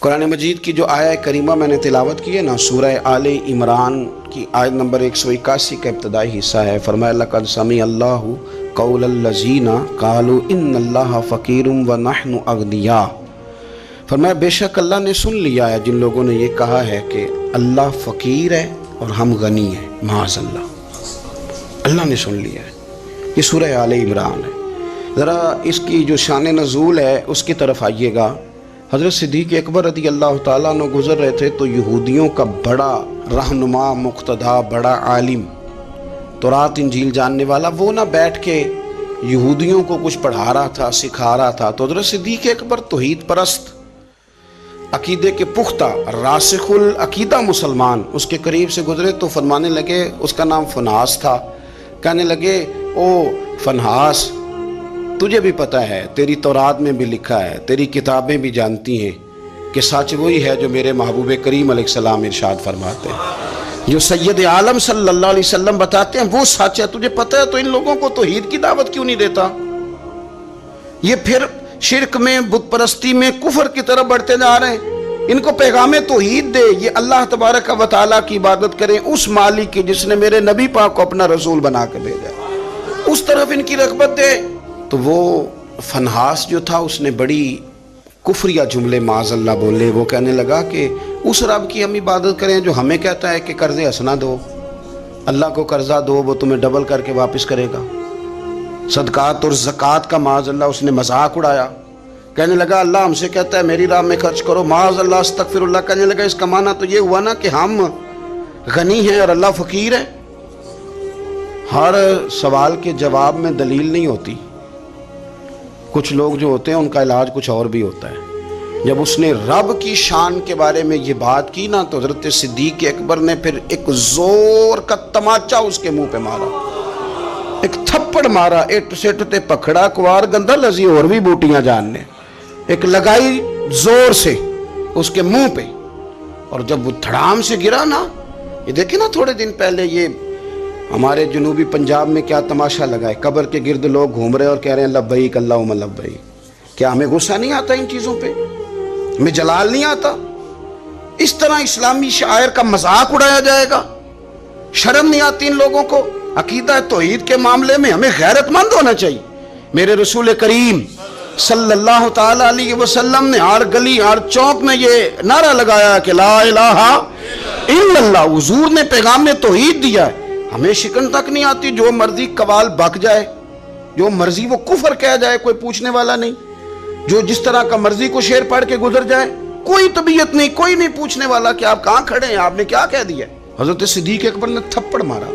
قرآن مجید کی جو آیہ کریمہ میں نے تلاوت کی ہے نا، سورہ آل عمران کی آیت نمبر 181 کا ابتدائی حصہ ہے۔ فرمایا لقد سمع اللہ قول الذین قالوا ان اللہ فقیر ونحن اغنیاء۔ فرمایا بے شک اللہ نے سن لیا ہے جن لوگوں نے یہ کہا ہے کہ اللہ فقیر ہے اور ہم غنی ہیں، معاذ اللہ، اللہ نے سن لیا ہے۔ یہ سورہ آل عمران ہے۔ ذرا اس کی جو شان نزول ہے اس کی طرف آئیے گا۔ حضرت صدیق اکبر رضی اللہ تعالیٰ عنہ گزر رہے تھے تو یہودیوں کا بڑا رہنما، مقتدا، بڑا عالم، تورات انجیل جاننے والا، وہ نہ بیٹھ کے یہودیوں کو کچھ پڑھا رہا تھا، سکھا رہا تھا۔ تو حضرت صدیق اکبر توحید پرست، عقیدے کے پختہ، راسخ العقیدہ مسلمان اس کے قریب سے گزرے تو فرمانے لگے، اس کا نام فنحاس تھا، کہنے لگے او فنحاس، تجھے بھی پتہ ہے، تیری تورات میں بھی لکھا ہے، تیری کتابیں بھی جانتی ہیں کہ سچ وہی ہے جو میرے محبوب کریم علیہ السلام ارشاد فرماتے ہیں، جو سید عالم صلی اللہ علیہ وسلم بتاتے ہیں وہ سچ ہے، تجھے پتہ ہے، تو ان لوگوں کو توحید کی دعوت کیوں نہیں دیتا؟ یہ پھر شرک میں، بت پرستی میں، کفر کی طرف بڑھتے جا رہے ہیں۔ ان کو پیغام توحید دے، یہ اللہ تبارک و تعالیٰ کی عبادت کریں، اس مالک کی جس نے میرے نبی پاک کو اپنا رسول بنا کے بھیجا، اس طرف ان کی رغبت دے۔ تو وہ فنحاس جو تھا اس نے بڑی کفریہ جملے معاذ اللہ بولے۔ وہ کہنے لگا کہ اس رب کی ہم عبادت کریں جو ہمیں کہتا ہے کہ قرض حسنہ دو، اللہ کو قرضہ دو، وہ تمہیں ڈبل کر کے واپس کرے گا۔ صدقات اور زکوٰۃ کا معاذ اللہ اس نے مذاق اڑایا، کہنے لگا اللہ ہم سے کہتا ہے میری راہ میں خرچ کرو، معاذ اللہ استغفر اللہ۔ کہنے لگا اس کا معنی تو یہ ہوا نا کہ ہم غنی ہیں اور اللہ فقیر ہے۔ ہر سوال کے جواب میں دلیل نہیں ہوتی، کچھ لوگ جو ہوتے ہیں ان کا علاج کچھ اور بھی ہوتا ہے۔ جب اس نے رب کی شان کے بارے میں یہ بات کی نا تو حضرت صدیق اکبر نے پھر ایک زور کا تماچا اس کے منہ پہ مارا، ایک تھپڑ مارا، ایٹ سیٹ تے پکڑا کوار گندہ لذی اور بھی بوٹیاں جاننے، ایک لگائی زور سے اس کے منہ پہ، اور جب وہ دھڑام سے گرا نا، یہ دیکھیں نا تھوڑے دن پہلے یہ ہمارے جنوبی پنجاب میں کیا تماشا لگا ہے، قبر کے گرد لوگ گھوم رہے اور کہہ رہے ہیں لبیک اللہم لبیک۔ کیا ہمیں غصہ نہیں آتا ان چیزوں پہ؟ ہمیں جلال نہیں آتا؟ اس طرح اسلامی شعائر کا مذاق اڑایا جائے گا؟ شرم نہیں آتی ان لوگوں کو؟ عقیدہ توحید کے معاملے میں ہمیں غیرت مند ہونا چاہیے۔ میرے رسول کریم صلی اللہ تعالی علیہ وسلم نے ہر گلی، ہر چوک میں یہ نعرہ لگایا کہ لا الہ الا اللہ۔ حضور نے پیغام توحید دیا ہے، ہمیں شکن تک نہیں آتی، جو مرضی قوال بک جائے، جو مرضی وہ کفر کہہ جائے، کوئی پوچھنے والا نہیں، جو جس طرح کا مرضی کو شعر پڑھ کے گزر جائے، کوئی طبیعت نہیں، کوئی نہیں پوچھنے والا کہ آپ کہاں کھڑے ہیں، آپ نے کیا کہہ دیا۔ حضرت صدیق اکبر نے تھپڑ مارا۔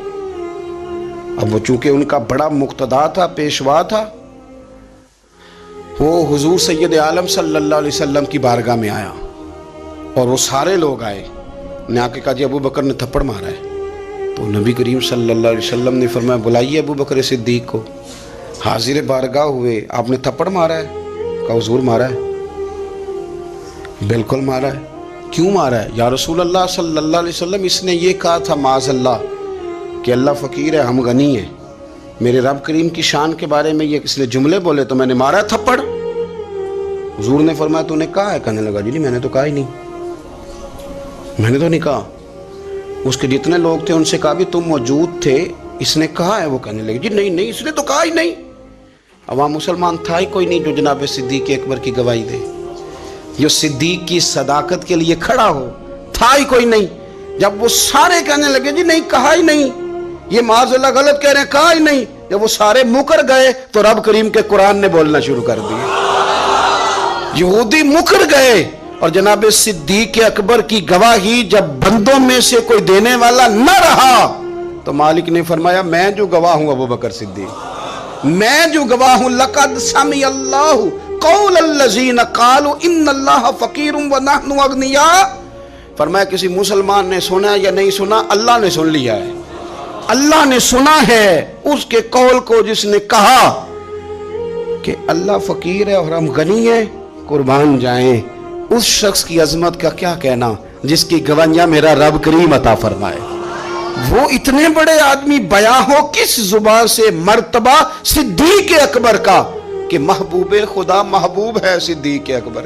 اب وہ چونکہ ان کا بڑا مقتدا تھا، پیشوا تھا، وہ حضور سید عالم صلی اللہ علیہ وسلم کی بارگاہ میں آیا اور وہ سارے لوگ آئے، نے آ کے کہا جی ابو بکر نے تھپڑ مارا ہے۔ تو نبی کریم صلی اللہ علیہ وسلم نے فرمایا بلائیے ابو بکر صدیق کو۔ حاضر بارگاہ ہوئے، آپ نے تھپڑ مارا ہے؟ کہا حضور مارا ہے، بالکل مارا ہے۔ کیوں مارا ہے؟ یا رسول اللہ صلی اللہ علیہ وسلم اس نے یہ کہا تھا معاذ اللہ کہ اللہ فقیر ہے ہم غنی ہیں، میرے رب کریم کی شان کے بارے میں یہ اس لیے جملے بولے تو میں نے مارا ہے تھپڑ۔ حضور نے فرمایا تو نے کہا ہے؟ کہنے لگا جی نہیں میں نے تو کہا ہی نہیں، میں نے تو نہیں کہا۔ اس کے جتنے لوگ تھے ان سے کہا بھی تم موجود تھے، اس نے کہا ہے؟ وہ کہنے لگے جی نہیں نہیں اس نے تو کہا ہی نہیں۔ عوام مسلمان تھا ہی کوئی نہیں جو جناب صدیق اکبر کی گواہی دے، جو صدیق کی صداقت کے لیے کھڑا ہو، تھا ہی کوئی نہیں۔ جب وہ سارے کہنے لگے جی نہیں کہا ہی نہیں، یہ معاذ اللہ غلط کہہ رہے ہیں، کہا ہی نہیں، جب وہ سارے مکر گئے تو رب کریم کے قرآن نے بولنا شروع کر دیا۔ یہودی مکر گئے اور جناب صدیق اکبر کی گواہی جب بندوں میں سے کوئی دینے والا نہ رہا تو مالک نے فرمایا میں جو گواہ ہوں ابو بکر صدیق، میں جو گواہ ہوں لقد سمع اللہ قول الذین قالوا ان اللہ فقیر ونحن اغنیاء۔ فرمایا کسی مسلمان نے سنا یا نہیں سنا، اللہ نے سن لیا ہے، اللہ نے سنا ہے اس کے قول کو جس نے کہا کہ اللہ فقیر ہے اور ہم غنی ہیں، قربان جائیں اس شخص کی عظمت کا کیا کہنا جس کی گواہیاں میرا رب کریم عطا فرمائے۔ وہ اتنے بڑے آدمی بیاں ہو کس زبان سے مرتبہ صدیق اکبر کا کہ محبوب خدا محبوب ہے صدیق اکبر،